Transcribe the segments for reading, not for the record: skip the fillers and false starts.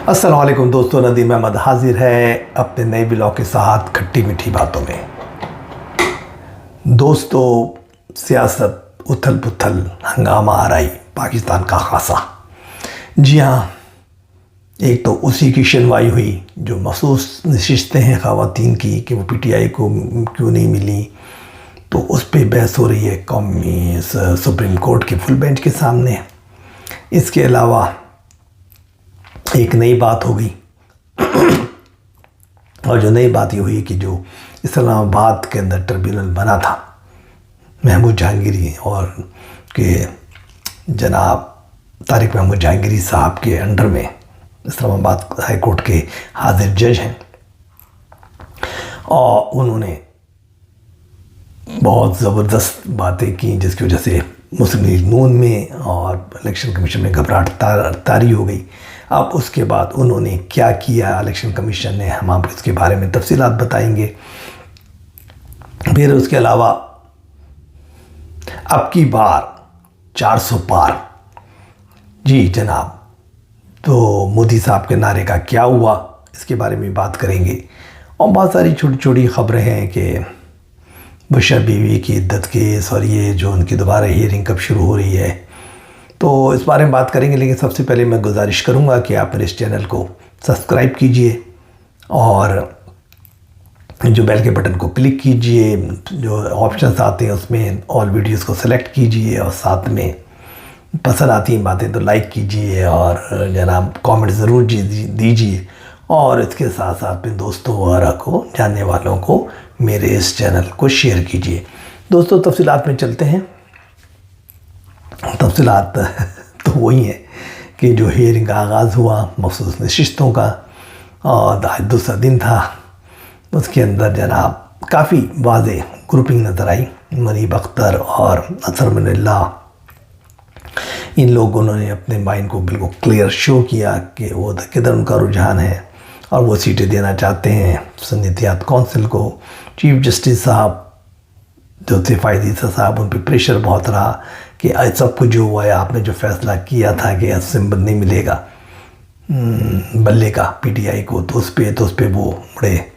अस्सलाम वालेकुम दोस्तों, नदीम अहमद हाजिर है अपने नए ब्लॉग के साथ खट्टी मीठी बातों में। दोस्तों, सियासत, उथल पुथल, हंगामा आराई, पाकिस्तान का खासा। जी हाँ, एक तो उसी की सुनवाई हुई जो मखसूस नशिस्तें हैं ख़वातीन की कि वो PTI को क्यों नहीं मिली, तो उस पर बहस हो रही है कौमी सुप्रीम कोर्ट के फुल बेंच के सामने। इसके अलावा एक नई बात हो गई और जो नई बात ये हुई कि जो इस्लामाबाद के अंदर ट्रिब्यूनल बना था महमूद जहांगीरी और के जनाब तारिक महमूद जहांगीरी साहब के अंडर में इस्लामाबाद हाई कोर्ट के हाजिर जज हैं, और उन्होंने बहुत ज़बरदस्त बातें की जिसकी वजह से मुस्लिम लीग नून में और इलेक्शन कमीशन में घबराहट तारी हो गई। अब उसके बाद उन्होंने क्या किया इलेक्शन कमीशन ने, हम आप इसके बारे में तफसीलात बताएंगे। फिर उसके अलावा अब की बार 400 पार, जी जनाब, तो मोदी साहब के नारे का क्या हुआ इसके बारे में बात करेंगे। और बहुत सारी छोटी छोटी ख़बरें हैं कि बुशरा बीवी की इद्दत केस और ये जो उनकी दोबारा हियरिंग कब शुरू हो रही है, तो इस बारे में बात करेंगे। लेकिन सबसे पहले मैं गुजारिश करूंगा कि आप मेरे इस चैनल को सब्सक्राइब कीजिए और जो बेल के बटन को क्लिक कीजिए, जो ऑप्शंस आते हैं उसमें ऑल वीडियोस को सेलेक्ट कीजिए, और साथ में पसंद आती हैं बातें तो लाइक कीजिए और जनाब कमेंट ज़रूर दीजिए, और इसके साथ साथ अपने दोस्तों वगैरह को, जानने वालों को मेरे इस चैनल को शेयर कीजिए। दोस्तों, तफसीलात में चलते हैं। तफसीलात तो वही है कि जो हियरिंग का आगाज़ हुआ मखसूस नशिस्तों का, और आज दूसरा दिन था, उसके अंदर जनाब काफ़ी वाज़ेह ग्रुपिंग नज़र आई। मरीब अख्तर और असर मिनल्ला, इन लोगों ने अपने माइंड को बिल्कुल क्लियर शो किया कि वो किधर उनका रुझान है, और वो सीटें देना चाहते हैं सुन्नियत काउंसिल को। चीफ जस्टिस साहब जो थे फ़ायद ईसा साहब, उन पर प्रेशर बहुत रहा कि सब कुछ जो हुआ है, आपने जो फ़ैसला किया था कि सिंबल नहीं मिलेगा बल्ले का PTI को, तो उस पर वो बड़े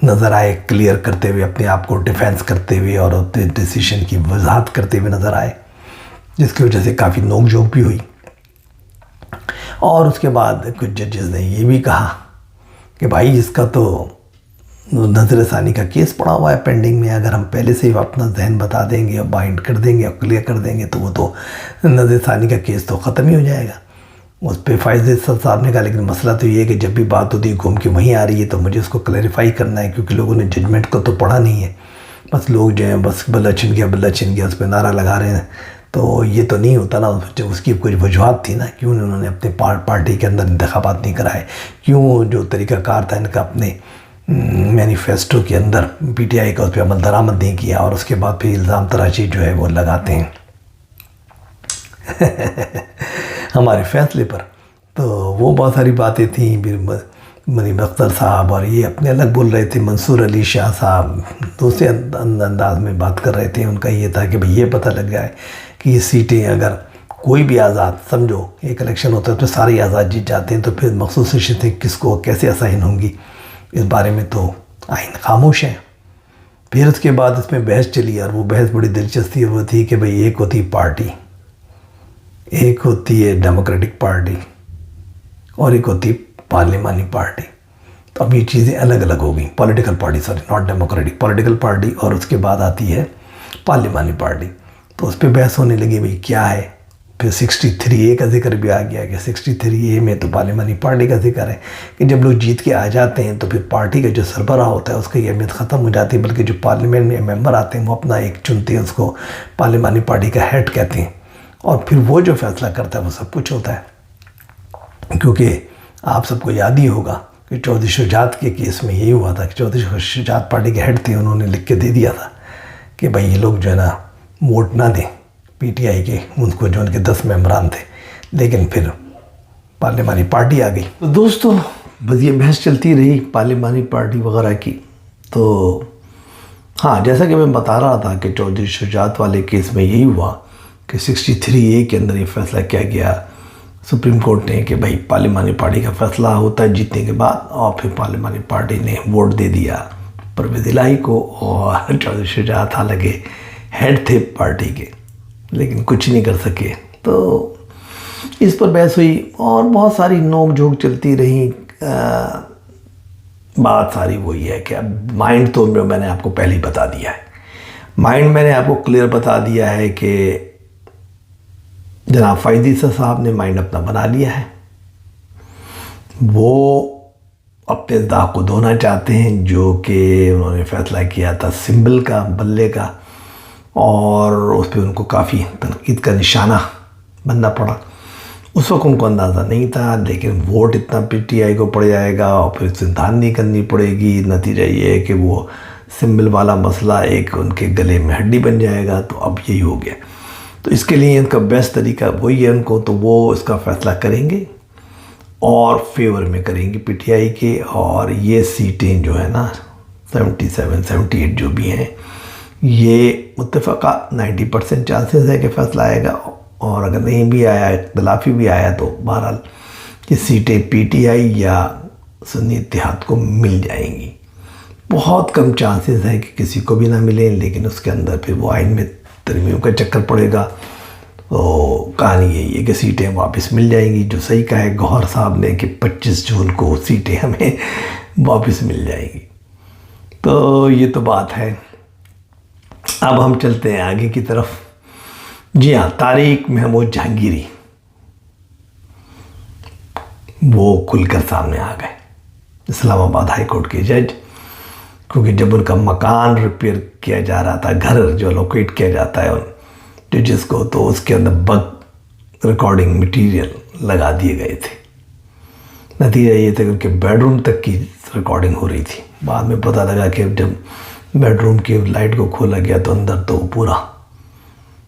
नज़र आए, क्लियर करते हुए, अपने आप को डिफेंस करते हुए और अपने डिसीजन की वजाहत करते हुए नज़र आए, जिसकी वजह से काफ़ी नोक झोंक भी हुई। और उसके बाद कुछ जजेस ने ये भी कहा कि भाई इसका तो नज़र ثانی का केस पड़ा हुआ है पेंडिंग में, अगर हम पहले से ही अपना जहन बता देंगे और बाइंड कर देंगे और क्लियर कर देंगे तो वो तो नज़र ثانی का केस तो ख़त्म ही हो जाएगा। उस पर फ़ायद साहब ने कहा, लेकिन मसला तो ये है कि जब भी बात होती है घूम के वहीं आ रही है, तो मुझे उसको क्लैरिफाई करना है, क्योंकि लोगों ने जजमेंट को तो पढ़ा नहीं है। बस लोग जो हैं बस बल्ला छिन गया उस पर नारा लगा रहे हैं, तो ये तो नहीं होता ना। उसकी कुछ वजूहत थी ना, क्यों उन्होंने अपने पार्टी के अंदर इंतखाबात नहीं कराए, क्यों जो तरीक़ाकार था इनका अपने मैनिफेस्टो के अंदर PTI का उस पर अमल दरामद नहीं किया, और उसके बाद फिर इल्ज़ाम तराशी जो है वो लगाते हैं हमारे फ़ैसले पर। तो वो बहुत सारी बातें थी। मरीब अख्तर साहब और ये अपने अलग बोल रहे थे, मंसूर अली शाह साहब दूसरे अंदाज में बात कर रहे थे। उनका ये था कि भाई ये पता लग गया है कि ये सीटें अगर कोई भी आज़ाद, समझो एक इलेक्शन होता है तो सारे आज़ाद जीत जाते हैं, तो फिर मखसूस सीटें किसको कैसे असाइन होंगी, इस बारे में तो आइन खामोश है। फिर उसके बाद इसमें बहस चली, और वो बहस बड़ी दिलचस्प थी। वो थी कि भाई एक होती पार्टी, एक होती है डेमोक्रेटिक पार्टी और एक होती पार्लिमानी पार्टी। तो अब ये चीज़ें अलग अलग हो गई। Political party, sorry not democratic, political party, और उसके बाद आती है पार्लिमानी पार्टी। तो उस पर बहस होने लगी भाई क्या है। फिर 63A का जिक्र भी आ गया कि 63A में तो पार्लिमानी पार्टी का जिक्र है कि जब लोग जीत के आ जाते हैं तो फिर पार्टी का जो सरबराह होता है उसकी अहमियत ख़त्म हो जाती है, बल्कि जो पार्लियामेंट में मेंबर आते हैं वो अपना एक चुनते हैं, उसको पार्लिमानी पार्टी का हेड कहते हैं, और फिर वो जो फैसला करता है वो सब कुछ होता है। क्योंकि आप सबको याद ही होगा कि चौधरी शुजात के केस में यही हुआ था कि चौधरी शुजात पार्टी के हेड थे, उन्होंने लिख के दे दिया था कि भाई ये लोग जो है ना वोट ना दें PTI के, उनको जो उनके 10 मेंबरान थे, लेकिन फिर पार्लिमानी पार्टी आ गई। तो दोस्तों बस ये बहस चलती रही पार्लिमानी पार्टी वगैरह की। तो हाँ, जैसा कि मैं बता रहा था कि चौधरी शुजात वाले केस में यही हुआ कि 63A के अंदर ये फैसला किया गया सुप्रीम कोर्ट ने कि भाई पार्लिमानी पार्टी का फैसला होता है जीतने के बाद, और फिर पार्लिमानी पार्टी ने वोट दे दिया परवेज़ इलाही को, और चौधरी शुजात हालांकि हेड थे पार्टी के लेकिन कुछ नहीं कर सके। तो इस पर बहस हुई और बहुत सारी नोक झोंक चलती रही। बात सारी वही है कि अब माइंड तो मैंने आपको पहले ही बता दिया है, माइंड मैंने आपको क्लियर बता दिया है कि जनाब फ़ाइज़ ईसा साहब ने माइंड अपना बना लिया है। वो अपने दाग को धोना चाहते हैं जो कि उन्होंने फ़ैसला किया था सिंबल का, बल्ले का, और उस पर उनको काफ़ी तनकीद का निशाना बनना पड़ा। उस वक्त उनको अंदाज़ा नहीं था, लेकिन वोट इतना पीटीआई को पड़ जाएगा और फिर सिद्धांत करनी पड़ेगी। नतीजा ये है कि वो सिंबल वाला मसला एक उनके गले में हड्डी बन जाएगा। तो अब यही हो गया। तो इसके लिए इनका बेस्ट तरीका वही है उनको, तो वो इसका फ़ैसला करेंगे और फेवर में करेंगे पीटीआई के। और ये सीटें जो है ना 77, 78 जो भी हैं, ये मुत्तफ़क़ा 90% चांसेस है कि फ़ैसला आएगा, और अगर नहीं भी आया, इख्तलाफी भी आया, तो बहरहाल ये सीटें पीटीआई या सुन्नी इत्तेहाद को मिल जाएंगी। बहुत कम चांसेस है कि किसी को भी ना मिले, लेकिन उसके अंदर फिर वो आइन में तरमीम का चक्कर पड़ेगा। तो कहानी यही है कि सीटें वापस मिल जाएंगी। जो सही कहा है गौहर साहब ने कि 25 जून को सीटें हमें वापस मिल जाएंगी। तो ये तो बात है। अब हम चलते हैं आगे की तरफ। जी हाँ, तारिक महमूद जहांगीरी वो खुलकर सामने आ गए, इस्लामाबाद हाई कोर्ट के जज। क्योंकि जब उनका मकान रिपेयर किया जा रहा था, घर जो लोकेट किया जाता है जजेस को, तो उसके अंदर बग रिकॉर्डिंग मटेरियल लगा दिए गए थे। नतीजा ये था कि उनके बेडरूम तक की रिकॉर्डिंग हो रही थी। बाद में पता लगा कि जब बेडरूम की लाइट को खोला गया तो अंदर तो पूरा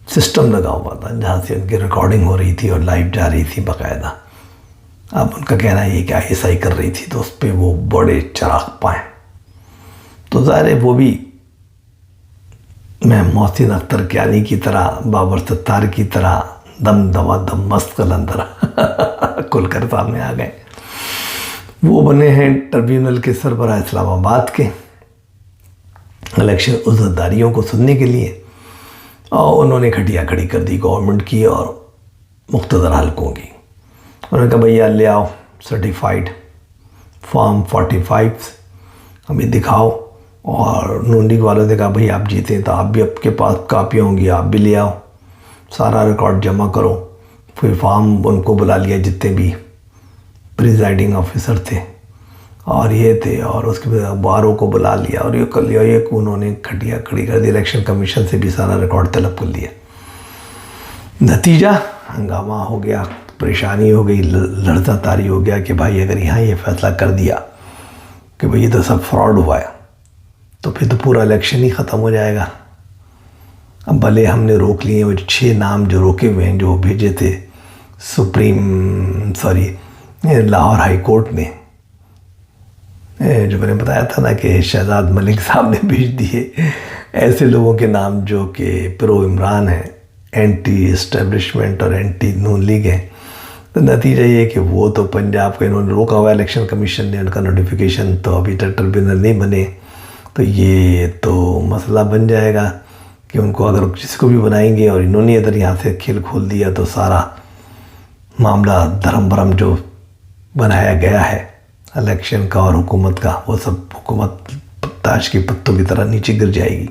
सिस्टम लगा हुआ था जहाँ से उनकी रिकॉर्डिंग हो रही थी और लाइव जा रही थी बाकायदा। अब उनका कहना है कि ISI कर रही थी, तो उस पर वो बड़े चराग पाए। तो ज़ाहिर है वो भी मैं मोहसिन अख्तर कियानी की तरह, बाबर सत्तार की तरह दम दमा दम मस्त कलंदर खुलकर सामने आ गए। वो बने हैं ट्रिब्यूनल के सरबराह इस्लामाबाद के इलेक्शन उज़्रदारियों को सुनने के लिए, और उन्होंने खटिया खड़ी कर दी गवर्नमेंट की और मुख्तदर हल्कों की। उन्होंने कहा भैया ले आओ सर्टिफाइड फॉर्म 45 हमें दिखाओ, और नून लीग वालों ने कहा भाई आप जीते तो आप भी, आपके पास कापियाँ होंगी आप भी ले आओ, सारा रिकॉर्ड जमा करो। फिर फॉर्म उनको बुला लिया जितने भी प्रिजाइडिंग ऑफिसर थे और ये थे, और उसके बाद बारों को बुला लिया और ये कर लिया। ये उन्होंने खटिया खड़ी कर दी, इलेक्शन कमीशन से भी सारा रिकॉर्ड तलब कर लिया। नतीजा हंगामा हो गया, परेशानी हो गई, लड़ता तारी हो गया कि भाई अगर यहाँ ये फैसला कर दिया कि भाई ये तो सब फ्रॉड हुआ है, तो फिर तो पूरा इलेक्शन ही ख़त्म हो जाएगा। अब भले हमने रोक लिए वो 6 नाम जो रोके हुए हैं, जो भेजे थे लाहौर हाई कोर्ट ने, जो मैंने बताया था ना कि शहजाद मलिक साहब ने भेज दिए ऐसे लोगों के नाम जो कि प्रो इमरान हैं, एंटी इस्टेब्लिशमेंट और एंटी नून लीग हैं। तो नतीजा ये कि वो तो पंजाब का इन्होंने रोका हुआ, इलेक्शन कमीशन ने उनका नोटिफिकेशन तो अभी तक ट्रिब्यूनल नहीं बने। तो ये तो मसला बन जाएगा कि उनको अगर किसी को भी बनाएंगे और इन्होंने इधर यहाँ से खेल खोल दिया तो सारा मामला धर्म भरम जो बनाया गया है इलेक्शन का और हुकूमत का, वो सब हुकूमत ताश के पत्तों की तरह नीचे गिर जाएगी।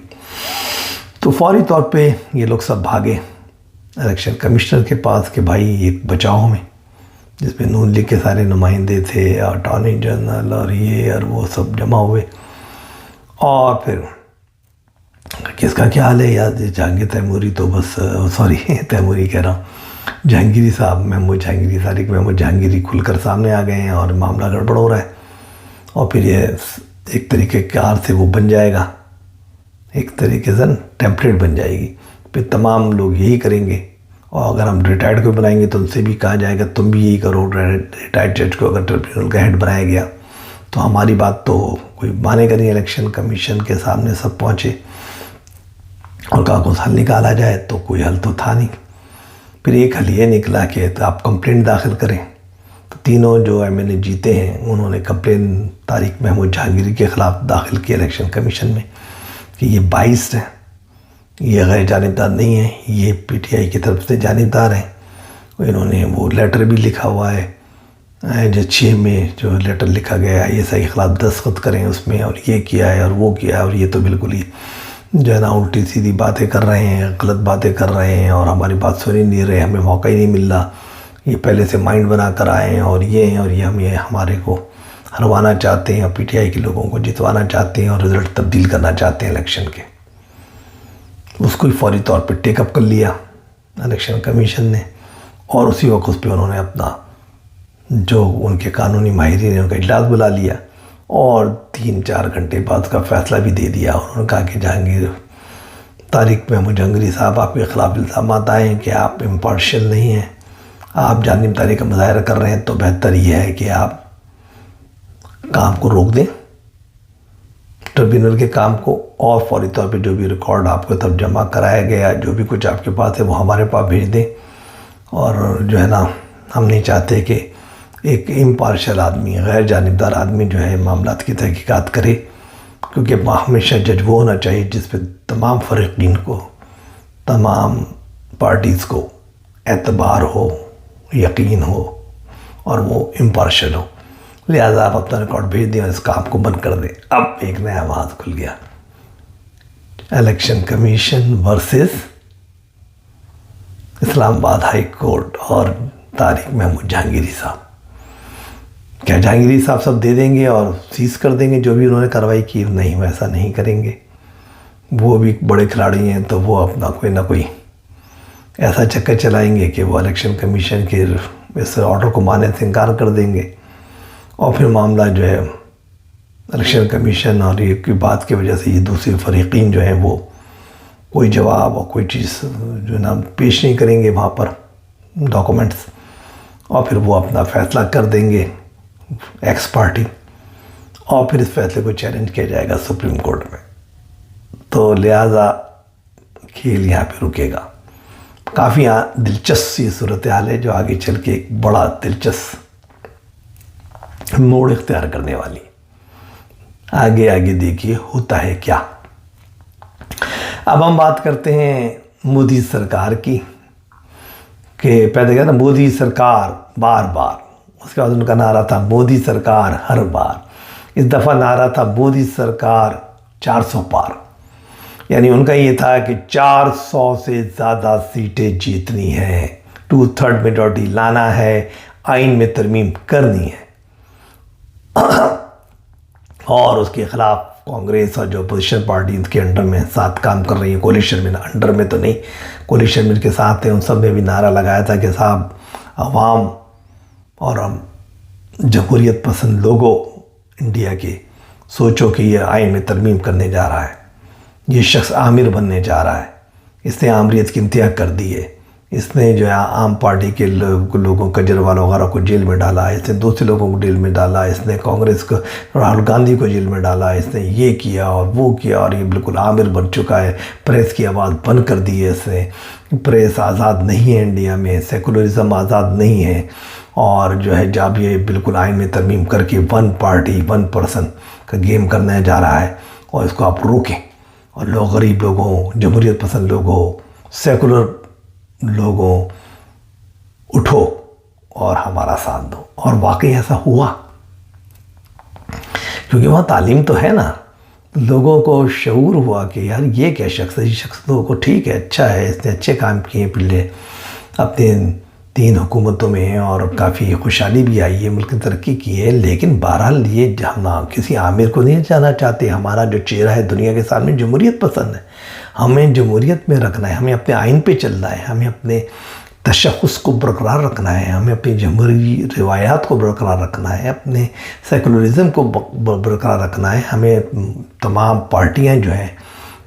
तो फौरी तौर पे ये लोग सब भागे इलेक्शन कमिश्नर के पास कि भाई एक बचाओ हमें, जिसमें नून लीग के सारे नुमाइंदे थे, अटॉर्नी जनरल और ये और वो सब जमा हुए। और फिर किसका क्या हाल है यार, जहांगीर तैमूरी तो बस तैमूरी कह रहा हूँ, जहांगीरी साहब महमूद जहांगीरी, तारिक महमूद जहांगीरी खुलकर सामने आ गए हैं और मामला गड़बड़ हो रहा है। और फिर ये एक तरीके कार से वो बन जाएगा, एक तरीके से टेम्पलेट बन जाएगी। फिर तमाम लोग यही करेंगे, और अगर हम रिटायर्ड को बनाएंगे तो उनसे भी कहा जाएगा तुम भी यही करो। रिटायर्ड जज को अगर ट्रिब्यूनल का हेड बनाया गया तो हमारी बात तो कोई मानेगा नहीं। इलेक्शन कमीशन के सामने सब पहुँचे और कहा कुछ हल निकाला जाए, तो कोई हल तो था नहीं। پھر ایک حل یہ نکلا کہ تو آپ کمپلینٹ داخل کریں. تو تینوں جو ایم ایل اے جیتے ہیں انہوں نے کمپلین طارق محمود جہانگیری کے خلاف داخل کی الیکشن کمیشن میں کہ یہ بائسڈ ہیں، یہ غیر جانبدار نہیں ہیں، یہ پی ٹی آئی کی طرف سے جانبدار ہیں. انہوں نے وہ لیٹر بھی لکھا ہوا ہے جو 6 میں جو لیٹر لکھا گیا ہے یہ صحیح خلاف دستخط کریں اس میں، اور یہ کیا ہے اور وہ کیا ہے، اور یہ تو بالکل ہی جو ہے نا الٹی سیدھی باتیں کر رہے ہیں، غلط باتیں کر رہے ہیں، اور ہماری بات سن ہی نہیں رہے، ہمیں موقع ہی نہیں مل رہا. یہ پہلے سے مائنڈ بنا کر آئے ہیں اور یہ ہیں، اور یہ ہمیں ہمارے کو ہروانا چاہتے ہیں اور پی ٹی آئی کے لوگوں کو جتوانا چاہتے ہیں اور رزلٹ تبدیل کرنا چاہتے ہیں الیکشن کے. اس کو فوری طور پہ ٹیک اپ کر لیا الیکشن کمیشن نے، اور اسی وقت پہ انہوں نے اپنا جو ان کے قانونی ماہرین نے ان کا اجلاس بلا لیا، اور 3-4 گھنٹے بعد اس کا فیصلہ بھی دے دیا. انہوں نے کہا کہ طارق محمود جہانگیری صاحب آپ کے خلاف الزامات آئے ہیں کہ آپ امپارشل نہیں ہیں، آپ جانبداری کا مظاہرہ کر رہے ہیں، تو بہتر یہ ہے کہ آپ کام کو روک دیں، ٹربیونل کے کام کو، اور فوری طور پہ جو بھی ریکارڈ آپ کو طرف جمع کرایا گیا، جو بھی کچھ آپ کے پاس ہے وہ ہمارے پاس بھیج دیں. اور جو ہے نا ہم نہیں چاہتے کہ ایک امپارشل آدمی، غیر جانبدار آدمی جو ہے معاملات کی تحقیقات کرے، کیونکہ ہمیشہ جج وہ ہونا چاہیے جس پہ تمام فریقین کو، تمام پارٹیز کو اعتبار ہو، یقین ہو، اور وہ امپارشل ہو. لہٰذا آپ اپنا ریکارڈ بھیج دیں اور اس کام کو بند کر دیں. اب ایک نیا آواز کھل گیا، الیکشن کمیشن ورسز اسلام آباد ہائی کورٹ اور طارق محمود جہانگیری صاحب. کیا جہانگیری صاحب سب دے دیں گے اور سیز کر دیں گے جو بھی انہوں نے کارروائی کی؟ نہیں، ویسا نہیں کریں گے. وہ بھی بڑے کھلاڑی ہیں، تو وہ اپنا کوئی نہ کوئی ایسا چکر چلائیں گے کہ وہ الیکشن کمیشن کے اس آرڈر کو ماننے سے انکار کر دیں گے، اور پھر معاملہ جو ہے الیکشن کمیشن اور یہ کی بات کی وجہ سے یہ دوسرے فریقین جو ہیں وہ کوئی جواب اور کوئی چیز جو ہے نا پیش نہیں کریں گے وہاں پر ڈاکومنٹس، اور پھر وہ اپنا فیصلہ کر دیں گے ایکس پارٹی، اور پھر اس فیصلے کو چیلنج کیا جائے گا سپریم کورٹ میں. تو لہٰذا کھیل یہاں پہ رکے گا. کافی دلچسپ یہ صورتحال ہے جو آگے چل کے ایک بڑا دلچسپ موڑ اختیار کرنے والی. آگے دیکھیے ہوتا ہے کیا. اب ہم بات کرتے ہیں مودی سرکار کی، کہ پہلے کہا نا مودی سرکار بار بار، اس کے بعد ان کا نعرہ تھا مودی سرکار ہر بار. اس دفعہ نعرہ تھا مودی سرکار 400 پار. یعنی ان کا یہ تھا کہ 400 سے زیادہ سیٹیں جیتنی ہیں، 2/3 میجورٹی لانا ہے، آئین میں ترمیم کرنی ہے. اور اس کے خلاف کانگریس اور جو اپوزیشن پارٹی ان کے انڈر میں ساتھ کام کر رہی ہیں، کولیشن میں، انڈر میں تو نہیں، کولیشن میں کے ساتھ ہیں، ان سب نے بھی نعرہ لگایا تھا کہ صاحب عوام اور جمہوریت پسند لوگوں انڈیا کے سوچو کہ یہ آئین میں ترمیم کرنے جا رہا ہے، یہ شخص آمر بننے جا رہا ہے، اس نے آمریت کی انتہا کر دی ہے، اس نے جو ہے عام پارٹی کے لوگوں کیجریوال وغیرہ کو جیل میں ڈالا، اس نے دوسرے لوگوں کو جیل میں ڈالا، اس نے کانگریس کو راہل گاندھی کو جیل میں ڈالا، اس نے یہ کیا اور وہ کیا، اور یہ بالکل آمر بن چکا ہے. پریس کی آواز بند کر دی ہے اس نے، پریس آزاد نہیں ہے انڈیا میں، سیکولرزم آزاد نہیں ہے، اور جو ہے جب یہ بالکل آئین میں ترمیم کر کے 1 پارٹی 1 پرسن کا گیم کرنے جا رہا ہے، اور اس کو آپ روکیں، اور لوگ غریب لوگوں، جمہوریت پسند لوگوں، سیکولر لوگوں اٹھو اور ہمارا ساتھ دو. اور واقعی ایسا ہوا، کیونکہ وہاں تعلیم تو ہے نا، لوگوں کو شعور ہوا کہ یار یہ کیا شخص ہے، یہ شخص لوگوں کو ٹھیک ہے، اچھا ہے، اس نے اچھے کام کیے پہلے اپنے 3 حکومتوں میں، اور کافی خوشحالی بھی آئی ہے، ملک نے ترقی کی ہے. لیکن بہرحال یہ ہم کسی عامر کو نہیں جانا چاہتے. ہمارا جو چہرہ ہے دنیا کے سامنے جمہوریت پسند ہے، ہمیں جمہوریت میں رکھنا ہے، ہمیں اپنے آئین پہ چلنا ہے، ہمیں اپنے تشخص کو برقرار رکھنا ہے، ہمیں اپنی جمہوری روایات کو برقرار رکھنا ہے، اپنے سیکولرزم کو برقرار رکھنا ہے. ہمیں تمام پارٹیاں جو ہیں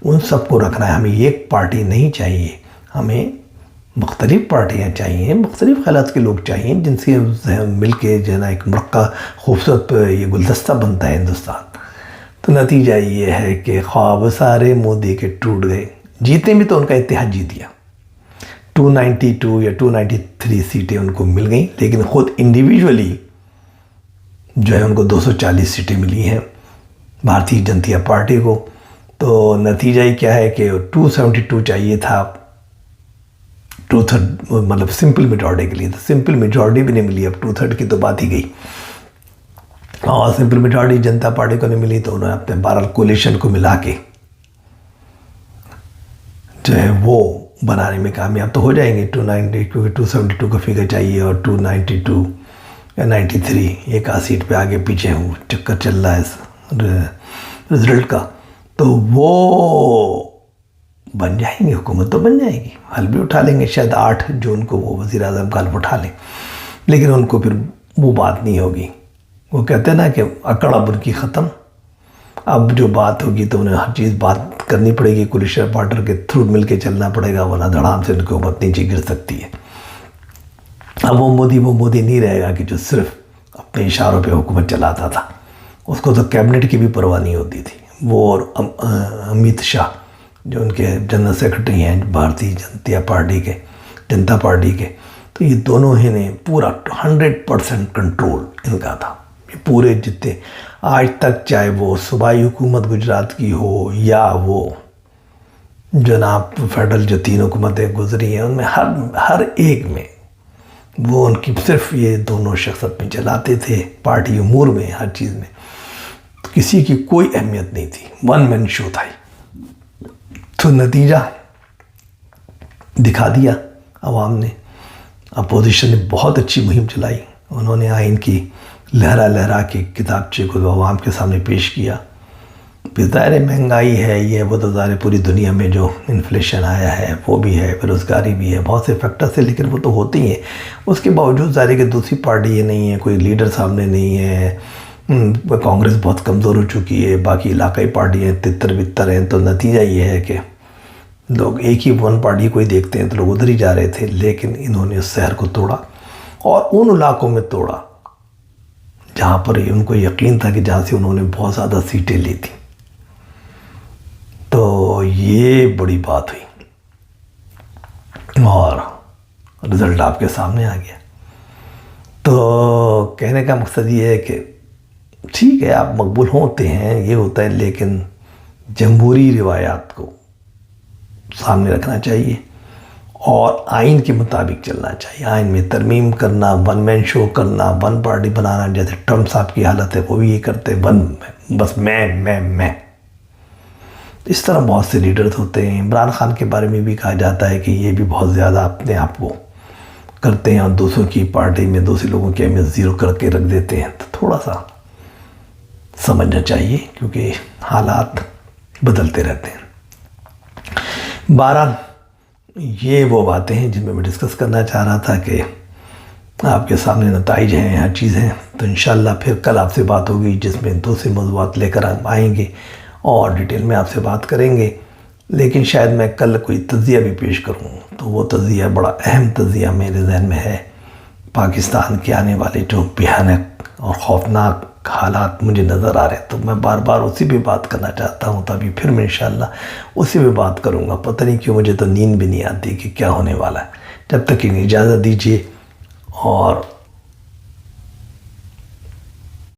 ان سب کو رکھنا ہے. ہمیں ایک پارٹی نہیں چاہیے، ہمیں مختلف پارٹیاں چاہیے، مختلف خیالات کے لوگ چاہیے، جن سے مل کے جو ہے نا ایک مرقع خوبصورت یہ گلدستہ بنتا ہے ہندوستان. تو نتیجہ یہ ہے کہ خواب سارے مودی کے ٹوٹ گئے. جیتے بھی تو ان کا اتحاد جیت گیا، 292 یا 293 سیٹیں ان کو مل گئیں، لیکن خود انڈیویجولی جو ہے ان کو 240 سیٹیں ملی ہیں بھارتیہ جنتا پارٹی کو۔ تو نتیجہ ہی کیا ہے کہ 272 چاہیے تھا 2/3 مطلب سمپل میجورٹی کے لیے، تو سمپل میجورٹی بھی نہیں ملی، اب 2/3 کی تو بات ہی گئی، اور سمپل میجورٹی جنتا پارٹی کو نہیں ملی تو انہوں نے اپنے بہرحال کولیشن کو ملا کے جو ہے وہ بنانے میں کامیاب تو ہو جائیں گے 290، کیونکہ 272 کا فگر چاہیے اور 292 یا 93 ایک آدھ سیٹ پہ آگے پیچھے چکر چل رہا ہے اس رزلٹ کا، تو وہ بن جائیں گے، حکومت تو بن جائے گی، حل بھی اٹھا لیں گے، شاید 8 جون کو وہ وزیر اعظم کا حلف اٹھا لیں، لیکن ان کو پھر وہ بات نہیں ہوگی، وہ کہتے ہیں نا کہ اکڑ اب ان کی ختم، اب جو بات ہوگی تو انہیں ہر چیز بات کرنی پڑے گی، کولیشن پارٹنر کے تھرو مل کے چلنا پڑے گا، ورنہ دھڑام سے ان کی حکومت نیچے گر سکتی ہے۔ اب وہ مودی نہیں رہے گا کہ جو صرف اپنے اشاروں پہ حکومت چلاتا تھا، اس کو تو کیبنٹ کی بھی پرواہ نہیں ہوتی تھی، وہ اور امیت شاہ جو ان کے جنرل سیکرٹری ہیں بھارتیہ جنتا پارٹی کے، تو یہ دونوں ہی نے پورا 100% کنٹرول ان کا تھا، یہ پورے جتنے آج تک، چاہے وہ صوبائی حکومت گجرات کی ہو یا وہ جناب فیڈرل جو 3 حکومتیں گزری ہیں، ان میں ہر ایک میں وہ ان کی صرف یہ دونوں شخص اپنے چلاتے تھے، پارٹی امور میں ہر چیز میں کسی کی کوئی اہمیت نہیں تھی، ون مین شو تھا۔ تو نتیجہ دکھا دیا عوام نے، اپوزیشن نے بہت اچھی مہم چلائی، انہوں نے آئین کی لہرا کے کتابچے کو عوام کے سامنے پیش کیا، ظاہر مہنگائی ہے، یہ وہ تو ظاہر پوری دنیا میں جو انفلیشن آیا ہے وہ بھی ہے، بے روزگاری بھی ہے، بہت سے فیکٹرز ہیں، لیکن وہ تو ہوتی ہیں، اس کے باوجود ظاہر کہ دوسری پارٹی یہ نہیں ہے، کوئی لیڈر سامنے نہیں ہے، کانگریس بہت کمزور ہو چکی ہے، باقی علاقائی پارٹیاں تتر بتر ہیں، تو نتیجہ یہ ہے کہ لوگ ایک ہی ون پارٹی کو ہی دیکھتے ہیں، تو لوگ ادھر ہی جا رہے تھے، لیکن انہوں نے اس شہر کو توڑا، اور ان علاقوں میں توڑا جہاں پر ان کو یقین تھا کہ جہاں سے انہوں نے بہت زیادہ سیٹیں لی تھیں، تو یہ بڑی بات ہوئی، اور رزلٹ آپ کے سامنے آ گیا۔ تو کہنے کا مقصد یہ ہے کہ ٹھیک ہے آپ مقبول ہوتے ہیں، یہ ہوتا ہے، لیکن جمہوری روایات کو سامنے رکھنا چاہیے اور آئین کے مطابق چلنا چاہیے، آئین میں ترمیم کرنا، ون مین شو کرنا، ون پارٹی بنانا، جیسے ٹرمپ صاحب کی حالت ہے وہ بھی یہ کرتے، بس میں اس طرح بہت سے لیڈرز ہوتے ہیں۔ عمران خان کے بارے میں بھی کہا جاتا ہے کہ یہ بھی بہت زیادہ اپنے آپ کو کرتے ہیں اور دوسروں کی پارٹی میں دوسرے لوگوں کی اہمیت زیرو کر کے رکھ دیتے ہیں، تو تھوڑا سا سمجھنا چاہیے کیونکہ حالات بدلتے رہتے ہیں۔ بہرحال یہ وہ باتیں ہیں جن میں میں ڈسکس کرنا چاہ رہا تھا کہ آپ کے سامنے نتائج ہیں، ہر چیز ہیں، تو انشاءاللہ پھر کل آپ سے بات ہوگی جس میں دوسرے موضوعات لے کر ہم آئیں گے اور ڈیٹیل میں آپ سے بات کریں گے، لیکن شاید میں کل کوئی تجزیہ بھی پیش کروں، تو وہ تجزیہ بڑا اہم تجزیہ میرے ذہن میں ہے، پاکستان کے آنے والے جو بھیانک اور خوفناک حالات مجھے نظر آ رہے ہیں، تو میں بار بار اسی پہ بات کرنا چاہتا ہوں، تبھی پھر میں انشاءاللہ اسی پہ بات کروں گا۔ پتہ نہیں کیوں مجھے تو نیند بھی نہیں آتی کہ کیا ہونے والا ہے۔ جب تک کہ اجازت دیجیے اور